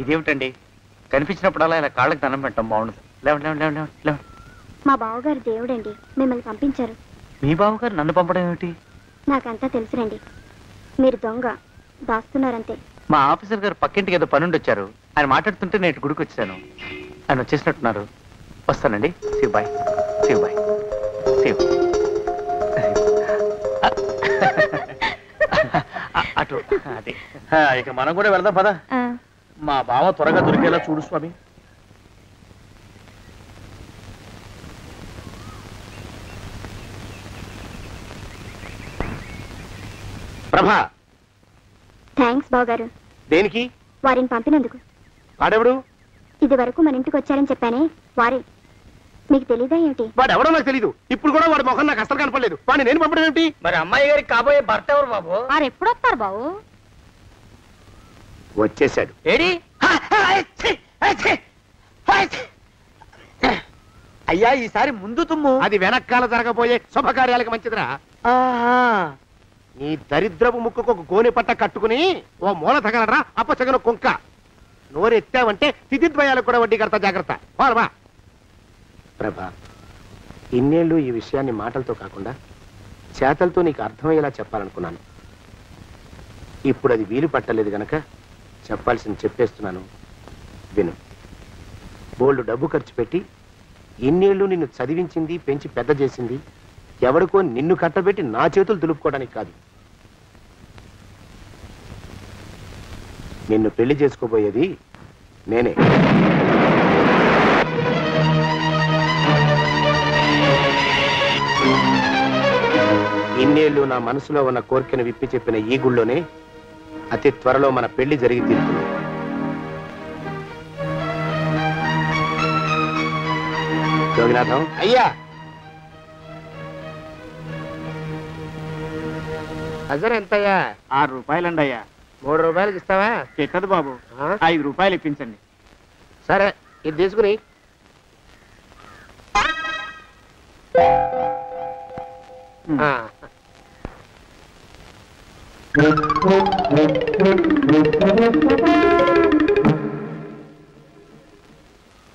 ఇదేమిటండి కనిపించినప్పుడల్లా ఇలా కాళ్ళకి దండం పెట్టడం బాగుండదు. లేవండి లేవండి లేవండి లేవండి. మా బావగారు దేవుడండి, మిమ్మల్ని పంపించారు. మీ బావగారు నన్ను పంపడం ఏమిటి? నాకంతా తెలుసురండి. మీరు దొంగ, దాస్తున్నారంతే. మా ఆఫీసర్ గారు పక్కింటికి ఏదో పనుండి వచ్చారు. ఆయన మాట్లాడుతుంటే నేను గుడికి వచ్చాను. ఆయన వచ్చేసినట్టున్నారు. వస్తానండి. శివ్ బాయ్. శివ్ బాయ్. శివ్. అటు అదే. ఇక మనం కూడా వెళ్దాం పద. మా బావ త్వరగా దొరికేలా చూడు స్వామి. ప్రభా, థ్యాంక్స్ బావగారు. దేనికి? వారిని పంపినందుకు. వాడెవడు? ఇది వరకు మన ఇంటికి వచ్చారని చెప్పానే వారే. మీకు తెలీదా ఏమిటి? వాడు ఎవడో నాకు తెలీదు. ఇప్పుడు కూడా వాడి మొహం నాకు అసలు కనపడలేదు. వాడిని నేను పంపడం ఏమిటి? మరి అమ్మాయి గారికి కాబోయే భర్త ఎవరు బాబు? వారు ఎప్పుడు వస్తారు బాబు? వచ్చేసాడు. ఏడి? అయ్యా ఈసారి ముందు తుమ్ము. అది వెనకాల జరగబోయే శుభకార్యాలకు మంచిదిరా. నీ దరిద్రపు ముక్కుకు ఒక గోనె పట్ట కట్టుకుని ఓ మూల తగలరా అప్పచగన కుంక. నోరెత్తావంటే తిథిద్వయాలకు కూడా వడ్డీ కడతా, జాగ్రత్త. పోరమా ప్రభా, ఇన్నేళ్ళు ఈ విషయాన్ని మాటలతో కాకుండా చేతలతో నీకు అర్థమయ్యేలా చెప్పాలనుకున్నాను. ఇప్పుడు అది వీలు పట్టలేదు గనక చెప్పాల్సింది చెప్పేస్తున్నాను, విను. బోల్డు డబ్బు ఖర్చు పెట్టి ఇన్నేళ్ళు నిన్ను చదివించింది, పెంచి పెద్ద చేసింది ఎవడికో నిన్ను కట్టబెట్టి నా చేతులు దులుపుకోవడానికి కాదు. నిన్ను పెళ్లి చేసుకోబోయేది నేనే. ఇన్నేళ్ళు నా మనసులో ఉన్న కోరికను విప్పి చెప్పిన ఈ గుళ్ళోనే అతి త్వరలో మన పెళ్లి జరిగి తీరుతుంది. జోగినాథం అయ్యా, హజర్ ఎంతయ్యా? 6 రూపాయలండి అయ్యా. 3 రూపాయలకి ఇస్తావా? చెట్టదు బాబు, 5 రూపాయలు ఇప్పించండి. సరే, ఇది తీసుకుని.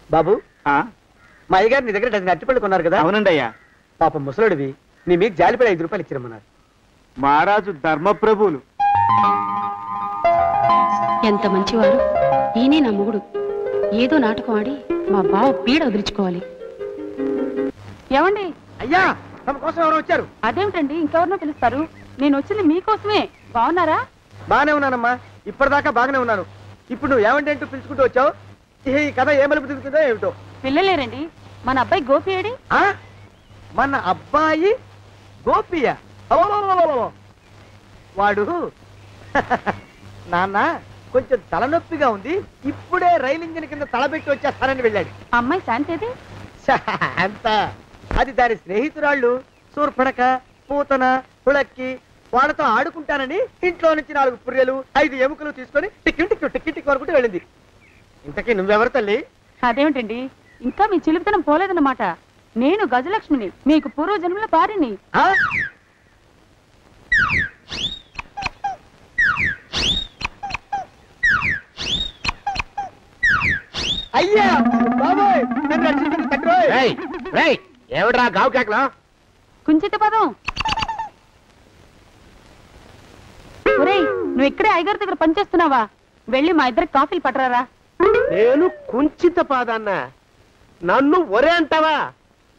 బాబు, మా అయ్యగారు నీ దగ్గర డజన్ అరటిపళ్ళు కొన్నారు కదా? అవునండి అయ్యా. పాపం ముసలుడివి, నీ మీకు జాలిపడి 5 రూపాయలు ఇచ్చిరమ్మన్నారు. మహారాజు ధర్మప్రభువులు. ఎంత మంచివారు. ఈయనే నా మొగుడు. ఏదో నాటకం ఆడి మా బావ పీడ వదిలించుకోవాలి. ఏమండి? అయ్యా, తమ కోసం ఎవరో వచ్చారు. అదేమిటండి, ఇంకెవరినో పిలుస్తారు? నేను వచ్చింది మీకోసమే. బాగున్నారా? బాగానే ఉన్నానమ్మా, ఇప్పటిదాకా బాగానే ఉన్నాను. ఇప్పుడు నువ్వు ఏమంటే అంటూ పిలుచుకుంటూ వచ్చావు. ఈ కథ ఏ మలుపు తిరుగుతుందో ఏమిటో. పిల్లలేరండి. మన అబ్బాయి గోపి ఏడి? మన అబ్బాయి గోపియ? వాడు నాన్న కొంచెం తలనొప్పిగా ఉంది, ఇప్పుడే రైలు ఇంజిన్ కింద తలబెట్టి వచ్చేస్తానని వెళ్ళాడు. అమ్మాయి శాంతేది? అంత అది దాని స్నేహితురాళ్ళు సూర్పణక, పూతన, పుళక్కి. వాళ్ళతో ఆడుకుంటానని ఇంట్లో నుంచి 4 పుర్రెలు 5 ఎముకలు తీసుకొని టిక్కి టిక్కి టిక్కి టిక్కి వరకుంటూ వెళ్ళింది. ఇంతకీ నువ్వెవరు తల్లి? అదేమిటండి, ఇంకా మీ చిలుపుతనం పోలేదన్నమాట. నేను గజలక్ష్మిని, మీకు పూర్వజన్మల పారిని. అయ్యా బాబోయ్, నన్ను రక్షించండి తండ్రోయ్. ఏమిట్రా గావు కేకలా? కుంచిత పదం. ఒరేయ్, నువ్వు ఇక్కడే అయ్యగారి దగ్గర పనిచేస్తున్నావా? వెళ్ళి మా ఇద్దరికి కాఫీలు పట్టరారా. నేను కుంచిత పాదాన్న, నన్ను ఒరే అంటావా?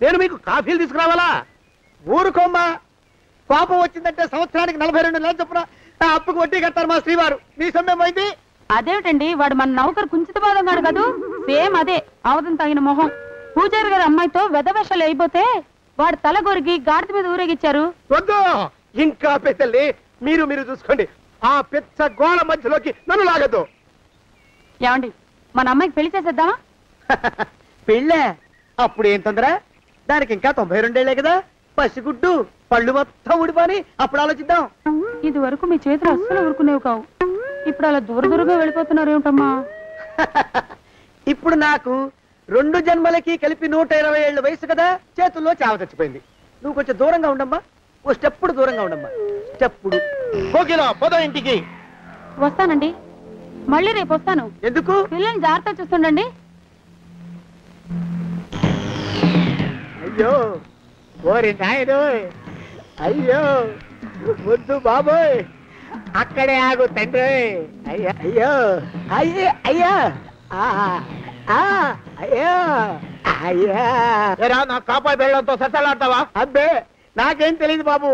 నేను మీకు కాఫీలు తీసుకురావాలా? ఊరుకోమ్మా, కోపం వచ్చిందంటే సంవత్సరానికి 42 నెలలు చొప్పున నా అప్పుకు వడ్డీ కడతారు మా శ్రీవారు. నీ సొమ్మేం పోయింది? అదేమిటండి, వాడు మన నౌకరు కుంచిత పాదం కాడు కదూ. సేమ్ అదే, అవధం తగిన మొహం. పూజారి గారి అమ్మాయితో వెధవేషాలు అయిపోతే వాడు తల గొరిగి గాడిద మీద ఊరేగిచ్చారు. వద్దు, ఇంకా పెద్దల్ని మీరు చూసుకోండి. ఆ పెద్ద గోళ మధ్యలోకి నన్ను లాగద్దు. ఏమండి, మన అమ్మాయికి పెళ్లి చేసేద్దామా? పెళ్ళే? అప్పుడు ఏం తొందర? దానికి ఇంకా 92 ఏళ్లే కదా. పసిగుడ్డు పళ్ళు మొత్తం ఊడిపోని అప్పుడు ఆలోచిద్దాం. ఇది వరకు మీ చేతులు అస్సలు ఊరుకునేవి కావు. ఇప్పుడు అలా దూరంగా వెళ్ళిపోతున్నారు ఏమిటమ్మా? ఇప్పుడు నాకు 2 జన్మలకి కలిపి 120 ఏళ్ళ వయసు కదా, చేతుల్లో చావ చచ్చిపోయింది. నువ్వు కొంచెం దూరంగా ఉండమ్మా, ఓ స్టెప్పుడు దూరంగా ఉండమ్మా. స్టెప్పుడు. కోకిలో పొద ఇంటికి వస్తానండి. మళ్ళీ రేపు వస్తాను. ఎందుకు? పిల్లల్ని జాగ్రత్త చూస్తుండండి. అయ్యో ఓరి నాయుడు, అయ్యో వద్దు బాబోయ్, అక్కడే ఆగు తండ్రి. అయ్యా అయ్యో అయ్యో అయ్యా అయ్యో అయ్యా, నా కాపాయి బెళ్ళంతో సత్తలాడతావా? అబ్బే నాకేం తెలియదు బాబు,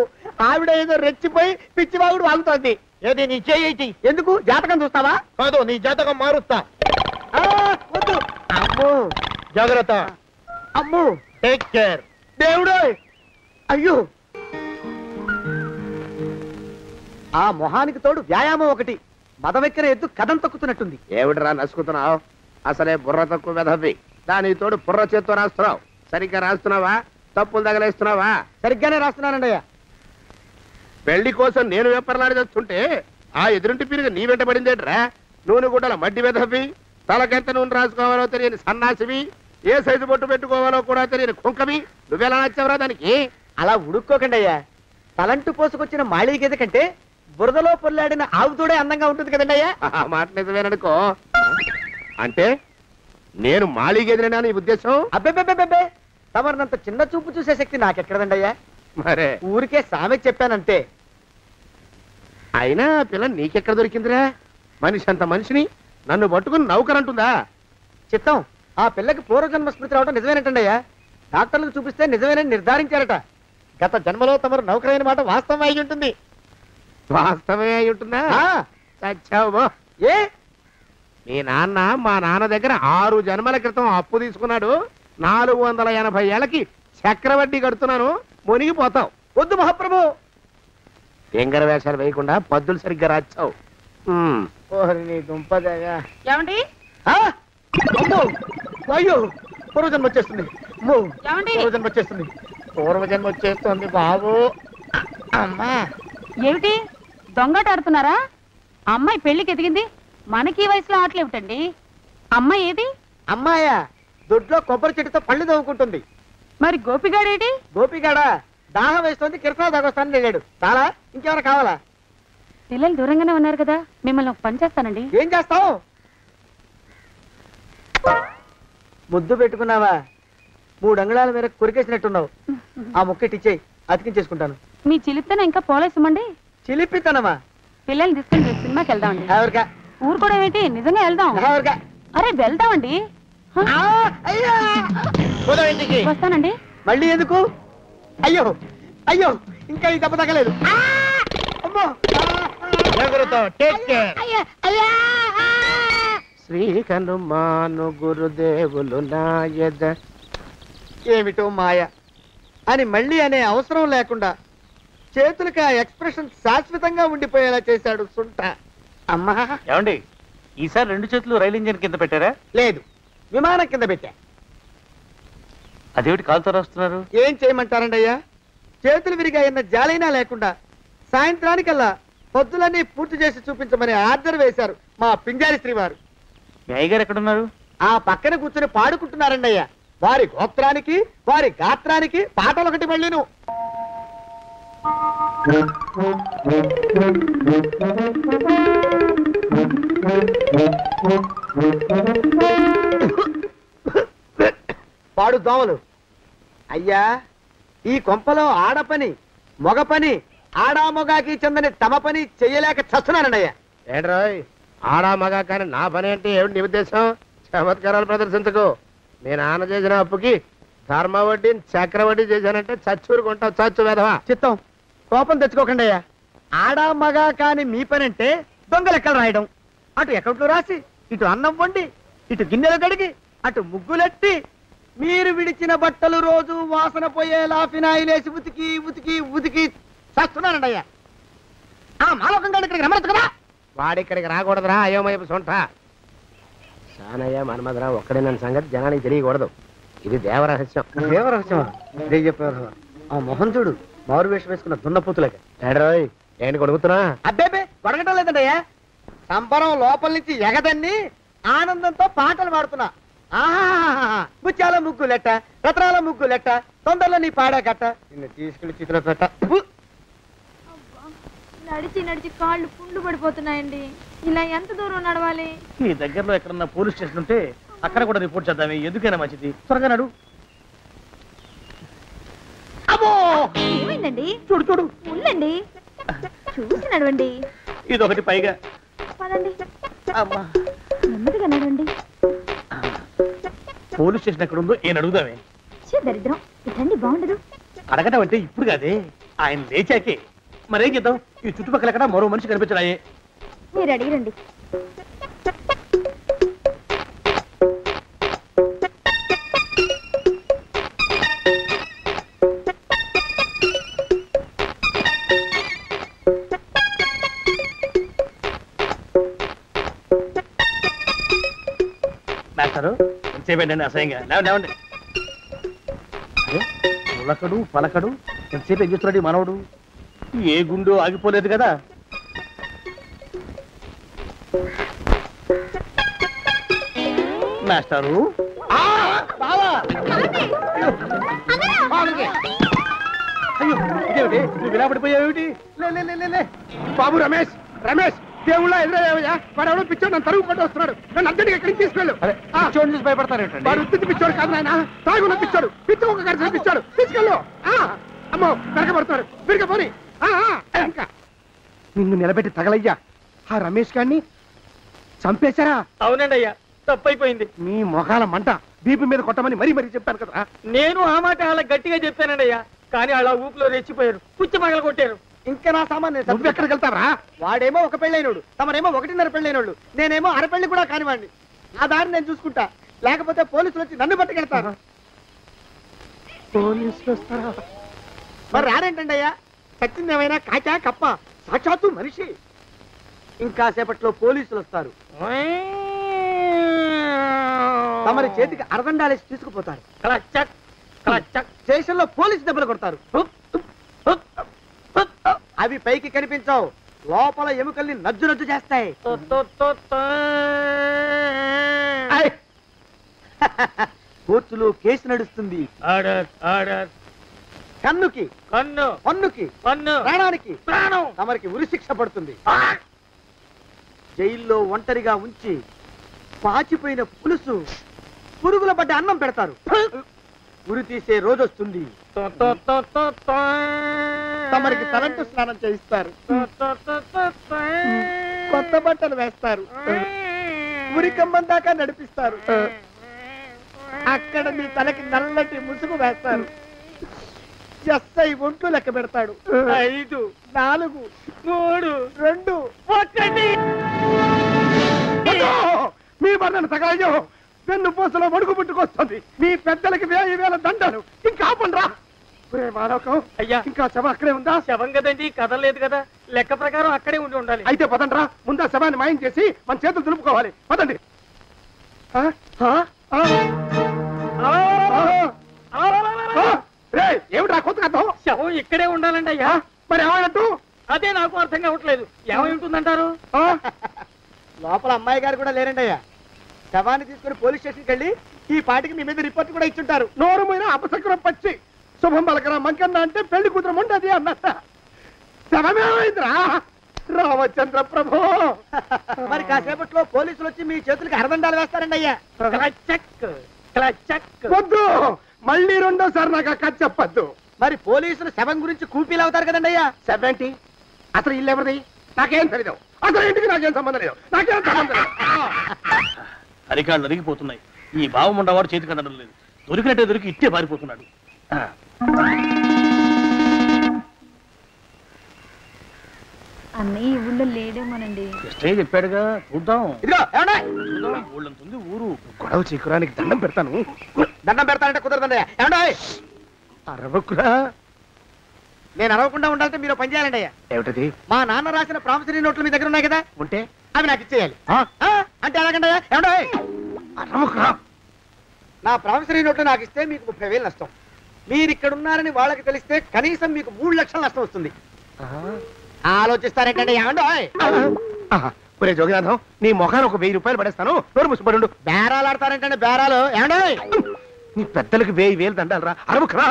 ఆవిడ ఏదో రెచ్చిపోయి పిచ్చివాగుడు వాగుతోంది. ఏది నీ చేయి? ఎందుకు? జాతకం చూస్తావా? కాదు, నీ జాతకం మారుస్తా. వద్దు. అమ్మో జాగ్రత్త. అమ్మో టేక్ కేర్. దేవుడు అయ్యో, ఆ మొహానికి తోడు వ్యాయామం ఒకటి. మదవెక్కిన ఎద్దు కథం తొక్కుతున్నట్టుంది. ఏమిటిరా నసుకుతున్నావు? అసలే బుర్ర తక్కువ వెధవి, దానికి తోడు బుర్ర చేత్తో రాస్తున్నావు. సరిగ్గా రాస్తున్నావా? తప్పులు తగలేస్తున్నావా? సరిగ్గానే రాస్తున్నానండి అయ్యా. పెళ్లి కోసం నేను వెప్పర్లాడి చేస్తుంటే ఆ ఎదురింటి పిరిగి నీ వెంట పడిందేట్రా? నూనె గుడ్డల మడ్డి వెధవి, తలకెంత నూనె రాసుకోవాలో తెలియని సన్నాసివి, ఏ సైజు బొట్టు పెట్టుకోవాలో కూడా తెలియని కుంకవి, నువ్వెలా నచ్చావురా దానికి? అలా ఉడుక్కోకండి అయ్యా. తలంటు పోసుకొచ్చిన మాళీ గేదె కంటే బురదలో పొల్లాడిన ఆవు తోడే అందంగా ఉంటుంది కదండి అయ్యా. మాట నిజమేననుకో. అంటే నేను మాళీ గేదెనా నీ ఉద్దేశం? అబ్బెబ్బెబ్బెబ్బే, తమరినంత చిన్న చూపు చూసే శక్తి నాకెక్కడదండి అయ్యా. మరే ఊరికే సామె చెప్పానంతే. అయినా పిల్ల నీకెక్కడ దొరికిందిరా? మనిషి అంత మనిషిని నన్ను పట్టుకుని నౌకరంటుందా? చిత్తం, ఆ పిల్లకి పూర్వజన్మ స్మృతి రావడం నిజమేనటండి అయ్యా. డాక్టర్లకు చూపిస్తే నిజమేనని నిర్ధారించారట. గత జన్మలో తమరు నౌకరైన మాట వాస్తవం అయి ఉంటుంది. వాస్తవమే అయి ఉంటుందా? చచ్చావు. ఏ మీ నాన్న మా నాన్న దగ్గర 6 జన్మల క్రితం అప్పు తీసుకున్నాడు. 480 ఏళ్ళకి చక్రవడ్డీ కడుతున్నాను, మునిగిపోతావు. వద్దు మహాప్రభు. ఎంగర వేషాలు వేయకుండా పద్దులు సరిగ్గా రాచావు. నీ దుంపదగా. ఏమండి? అయ్యో పూర్వజన్మ వచ్చేస్తుంది. పూర్వజన్మ వచ్చేస్తుంది. పూర్వజన్మ వచ్చేస్తుంది బాబు. అమ్మా ఏమిటి దొంగట ఆడుతున్నారా? అమ్మాయి పెళ్లికి ఎదిగింది, మనకి ఈ వయసులో ఆటలేమిటండి? అమ్మాయి ఏది? అమ్మాయా? దొడ్లో కొబ్బరి చెట్టుతో పళ్ళు తవ్వుకుంటుంది. మరి గోపిగాడేటి? గోపిగాడా? దాహం వేస్తుంది, కిరసా దాగొస్తానని వెళ్ళాడు. చాలా ఇంకేమైనా కావాలా? పిల్లలు దూరంగానే ఉన్నారు కదా, మిమ్మల్ని ఒక పని చేస్తానండి. ఏం చేస్తావు? ముద్దు పెట్టుకున్నావా? 3 అంగుళాల మేర కొరికేసినట్టున్నావు. ఆ ముక్కటిచ్చేయి, అతికించేసుకుంటాను. మీ చిలిపితనం ఇంకా పోలేసమండి. చిలిపితనమా? పిల్లల్ని తీసుకుని రేపు సినిమాకి వెళ్దామండి. ఎవరికా? ఊరు కూడా ఏంటి, నిజంగా వెళ్దాం. ఎవరికా? అరే వెళ్దామండి. వస్తానండి. మళ్ళీ ఎందుకు? అయ్యో అయ్యో, ఇంకా ఈ దెబ్బ తగ్గలేదు. శ్రీ హనుమాను గురుదేవులు నాయద. ఏమిటో మాయ అని మళ్ళీ అనే అవసరం లేకుండా చేతులకి ఆ ఎక్స్ప్రెషన్ శాశ్వతంగా ఉండిపోయేలా చేశాడు సుంట. అమ్మా ఏమండి, ఈసారి 2 చేతులు రైలు ఇంజిన్ కింద పెట్టారా? లేదు, విమానం కింద పెట్టా. అదేమిటి కాలుతో రాస్తున్నారు? ఏం చేయమంటారండి అయ్యా? చేతులు విరిగాయన్న జాలైనా లేకుండా సాయంత్రానికల్లా పొద్దులన్నీ పూర్తి చేసి చూపించమని ఆర్డర్ వేశారు మా పింజారి శ్రీవారు. మీ అయ్యగారు ఎక్కడున్నారు? ఆ పక్కన కూర్చొని పాడుకుంటున్నారండి అయ్యా. వారి గోత్రానికి వారి గాత్రానికి పాటలు ఒకటి మళ్ళీను. పాడు దోమలు. అయ్యా, ఈ కొంపలో ఆడపని మొగ పని ఆడా మొగాకి చెందని తమ పని చెయ్యలేక చస్తున్నానండయ్యా. ఏడ్రాయ్, ఆడా మగా కానీ నా పని అంటే ఏమిటి నీ ఉద్దేశం? చమత్కారాలు ప్రదర్శించకు. మీ నాన్న చేసిన అప్పుకి ధర్మ వడ్డీ చక్రవడ్డీ చేశానంటే చచ్చూరు కొంటావు. చచ్చు వెధవా. చిత్తం, కోపం తెచ్చుకోకండి అయ్యా. ఆడా మగా కాని మీ పని అంటే దొంగ లెక్కలు రాయడం, అటు అకౌంట్లో రాసి, ఇటు అన్నం వండి, ఇటు గిన్నెలు కడిగి, అటు ముగ్గులెట్టి, మీరు విడిచిన బట్టలు రోజు వాసన పోయేలా ఫినాయిలేసి ఉతికి ఉతికి ఉతికి చస్తున్నానండి అయ్యా. ఆ మాలోకం గారి ఇక్కడికి రమ్మచ్చు కదా. వాడిక్కడికి రాకూడదురా అయోమయపు సొంట. సానయ్య మన్మధరా ఒక్కడే నన్ను సంగతి జనానికి తెలియకూడదు. ఇది దేవరహస్యం. దేవరహస్యం? ఆ మొహం చూడు, మారు వేషం వేసుకున్న దున్నపోతులకి. ఏడ్రోయ్, ఏంటి కొడుకుతున్నా? అబ్బేబే కొడగటం లేదండయ్యా. సంబరం లోపల నుంచి ఎగదన్ని ఆనందంతో పాటలు పాడుతున్నా. ఆహా, ముత్యాల ముగ్గు లెట్ట, రత్నాల ముగ్గు లెట్ట, తొందరలో నీ పాడా కట్ట, నిన్ను తీసుకెళ్లి చిత్ర పెట్ట. నడిచి నడిచి కాళ్ళు పుండ్లు పడిపోతున్నాయండి. ఇలా ఎంత దూరం నడవాలి? ఈ దగ్గరలో ఎక్కడన్నా పోలీస్ స్టేషన్ ఉంటే అక్కడ కూడా రిపోర్ట్ చేద్దామే, ఎందుకైనా మంచిది. త్వరగా నడు. ఏమైందండి? చూడు చూడు, ఉండండి, చూసి నడవండి. ఇదొకటి పైగా. పదండి, నెమ్మదిగా నడవండి. పోలీస్ స్టేషన్ ఎక్కడ ఉందో ఏం అడుగుదామే. దరిద్రం, ఇటండి బాగుండదు. అడగటం అంటే ఇప్పుడు కాదే, ఆయన లేచాకే. మరేం చేద్దాం, ఈ చుట్టుపక్కల ఎక్కడ మరో మనిషి కనిపించడాయే. మీరు అడిగిరండి. మాస్టరు ఎంతసేపండి అసహ్యంగా? లేవండి లేవండి. పులకడు పలకడు, ఎంతసేపు ఏం చేస్తున్నాడు ఈ మనవడు? ఏ గుండు ఆగిపోలేదు కదా. మాస్టరు అయ్యో ఇదేమిటి, నువ్వు ఇలా పడిపోయావేమిటి? లే బాబు రమేష్, రమేష్ దేవుళ్ళ ఎదురయ్యావయ్యా. వాడు ఎవడో పిచ్చోడు నన్ను తరుగు కొట్టి వస్తున్నాడు. నన్ను అద్దెకి ఎక్కడికి తీసుకెళ్ళు. పిచ్చోడు చూసి భయపడతారేంటండి? వాడు ఉత్తి పిచ్చోడు కాదు నాయన, తాగున్న పిచ్చోడు, పిచ్చి ఒక కరిచిన పిచ్చోడు. తీసుకెళ్ళు. అమ్మో వెనకబడుతున్నాడు, విరిగపోని. ఇంకా నిన్ను నిలబెట్టి తగలయ్యా. ఆ రమేష్ గారిని చంపేశారా? అవునండి అయ్యా, తప్పైపోయింది. మీ మొఖాల మంట బీపీ మీద కొట్టమని మరీ మరీ చెప్పాను కదా. నేను ఆ మాట అలా గట్టిగా చెప్పానండి అయ్యా, కానీ అలా ఊపిలో రెచ్చిపోయారు, పుచ్చి పగల కొట్టారు. ఇంకా నా సామాన్ నువ్వు ఎక్కడికి వెళ్తావరా? వాడేమో ఒక పెళ్ళైనోడు, తమరేమో 1.5 పెళ్ళైనోళ్ళు, నేనేమో అరపెళ్ళి కూడా కానివ్వండి. ఆ దారి నేను చూసుకుంటా, లేకపోతే పోలీసులు వచ్చి నన్ను పట్టుకెళ్తారు. పోలీసులు వస్తారా? మరి రారేంటండి అయ్యా, చచ్చింది ఏమైనా కాచా కప్ప, సాక్షాత్తు మనిషి. ఇంకా సేపట్లో పోలీసులు వస్తారు, తమరి చేతికి అరదండాలేసి తీసుకుపోతారు. స్టేషన్ లో పోలీసు దెబ్బలు కొడతారు. అవి పైకి కనిపించవు, లోపల ఎముకల్ని నజ్జు నజ్జు చేస్తాయి. కోర్టులో కేసు నడుస్తుంది. కన్నుకి కన్ను, పన్నుకి పన్ను, ప్రాణానికి ప్రాణం. తమరికి ఉరిశిక్ష పడుతుంది. జైల్లో ఒంటరిగా ఉంచి పాచిపోయిన పులుసు, పురుగుల పడ్డ అన్నం పెడతారు. ఉరి తీసే రోజు వస్తుంది. తమరికి తలంటు స్నానం చేయిస్తారు, కొత్త బట్టలు వేస్తారు, ఉరికంబం దాకా నడిపిస్తారు. అక్కడ మీ తలకి నల్లటి ముసుగు వేస్తారు. ఎస్ఐ ఒంట్లు లెక్క పెడతాడు. 5, 4, 3, 2, 1. మీ వర్ణన సగాయో వెన్ను పూసలో వణుకు పుట్టుకొస్తుంది. మీ పెద్దలకి 1000 దండలు. ఇంకా ఆపండ్రా. అయ్యా, ఇంకా శవం అక్కడే ఉందా? శవం కదండి, కదలలేదు కదా, లెక్క ప్రకారం అక్కడే ఉండి ఉండాలి. అయితే పదండ్రా, ముందా శవాన్ని మాయం చేసి మన చేతులు దులుపుకోవాలి. పదండి. ఏమిట్రా కొత్త కథ? శవం ఇక్కడే ఉండాలండి అయ్యా. మరి ఏమైనట్టు? అదే నాకు అర్థం కావట్లేదు. ఏమై ఉంటుందంటారు? లోపల అమ్మాయి గారు కూడా లేరండి అయ్యా. శవాన్ని తీసుకుని పోలీస్ స్టేషన్కి వెళ్ళి ఈ పాటికి మీ మీద రిపోర్ట్ కూడా ఇచ్చుంటారు. నోరు మీద అపశకునం పచ్చి శుభం పలకరా మంకన్న అంటే పెళ్లి కూతురు ఉండదు అన్నట్ట. శవమేమైందిరా రామచంద్ర ప్రభు? మరి కాసేపట్లో పోలీసులు వచ్చి మీ చేతులకి అరదండాలు వేస్తారండి అయ్యా. వద్దు, మళ్ళీ రెండోసారి నాకు అక్క చెప్పద్దు. మరి పోలీసులు శవం గురించి కూపీలు అవుతారు కదండి అయ్యా. శవేంటి? అసలు ఇల్లు ఎవరిది? నాకేం తెలియదు. అసలు ఇంటికి నాకేం సంబంధం లేదు. నాకేం సంబంధం లేదు. అరికాళ్ళు అరిగిపోతున్నాయి. ఈ బావముండవాడు చేతికి అందడం లేదు. దొరికినట్టే దొరికి ఇట్టే పారిపోతున్నాడు. అన్నయ్య ఈ ఊళ్ళో లేడేమోనండి. కృష్ణయ్య చెప్పాడుగా, చూద్దాం. ఊళ్ళంతుంది ఊరు. గొడవ చీకురానికి దండం పెడతాను. దండం పెడతానంటే కుదరదండి. ఏమండి అరవకురా. నేను అరవకుండా ఉండాలంటే మీరు పని చేయాలండి అయ్యా. ఏమిటది? మా నాన్న రాసిన ప్రామిసరీ నోట్లు మీ దగ్గర ఉన్నాయి కదా, ఉంటే అవి నాకు ఇచ్చేయాలి. అంటే ఎలాగండి అయ్యా? ఏమండి అరవకురా. నా ప్రామిసరీ నోట్లు నాకు ఇస్తే మీకు 30,000 నష్టం. మీరు ఇక్కడ ఉన్నారని వాళ్ళకి తెలిస్తే కనీసం మీకు 3 లక్షల నష్టం వస్తుంది. ఆలోచిస్తారేంటండి? ఏమండి ఒరే జోగినాథం, నీ మొఖాన్ని ఒక 1000 రూపాయలు పడేస్తాను. నోరు ముసుపడు. బేరాలు ఆడతారేంటండి? బేరాలు ఏమండి? నీ పెద్దలకు 1000 దండాలరా. అరవకురా.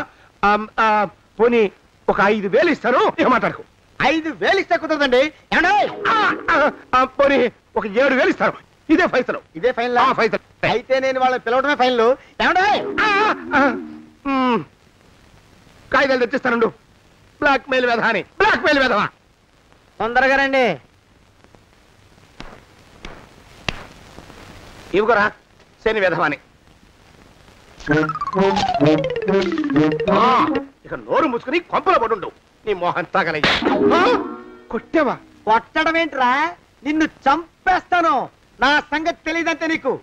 పోనీ ఒక 5,000 ఇస్తాను. ఏమాటాడుకో. 5,000 ఇస్తే కుదరదండి. పోనీ ఒక 7,000 ఇస్తాను. ఇదే ఫైసలు. ఇదే ఫైనల్? ఫైసలు. అయితే నేను వాళ్ళని పిలవడమే ఫైనల్. ఏమండే కాగితాలు తెచ్చిస్తానండు. బ్లాక్ మెయిల్ వెధవాని. బ్లాక్ మెయిల్ వెధవా. తొందరగా రండి. ఇవ్వరా శని వెధవాని. ఇక నోరు ముసుకుని కొంపలో పడుండు. నీ మోహన్ తాగలయ్యా. కొట్టావా? కొట్టడం ఏంట్రా, నిన్ను చంపేస్తాను. నా సంగతి తెలియదంటే నీకు.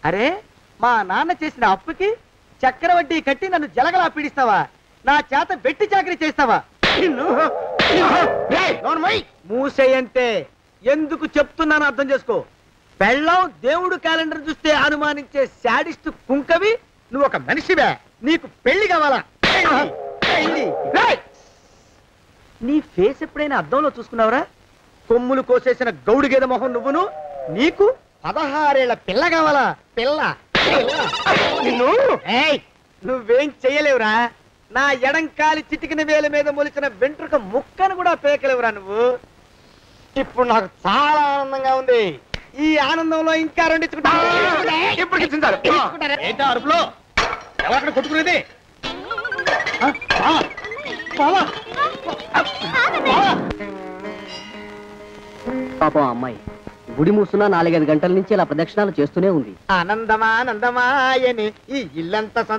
అరే, మా నాన్న చేసిన అప్పుకి చక్రవడ్డీ కట్టి నన్ను జలగలా పీడిస్తావా? నా చేత వెట్టి చాకరీ చేస్తావా? మూసేయంటే ఎందుకు చెప్తున్నాను అర్థం చేసుకో. పెళ్ళం దేవుడు క్యాలెండర్ చూస్తే అనుమానించే శాడిస్ట్ కుంకవి నువ్వు ఒక మనిషివే. నీకు పెళ్లి కావాలా? నీ ఫేస్ ఎప్పుడైనా అద్దంలో చూసుకున్నావురా? కొమ్ములు కోసేసిన గౌడు గేదె మొహం నువ్వును. నీకు 16 ఏళ్ల పిల్ల కావాలా? పిల్ల నువ్వేం చెయ్యలేవురా. నా ఎడంకాలి చిటికిన వేల మీద మొలిచిన వెంట్రుక ముక్కను కూడా పేకలేవురా నువ్వు. ఇప్పుడు నాకు చాలా ఆనందంగా ఉంది. ఈ ఆనందంలో ఇంకా రెండించుకుంటా. ఏంటా అరుపులో? ఎవరక్కడ కొట్టుకునేది? పాపం అమ్మాయి గుడి మూసున్న 4-5 గంటల నుంచి ఇలా ప్రదక్షిణాలు చేస్తూనే ఉంది. ఆనందమానందమాయని ఈ ఇల్లంతా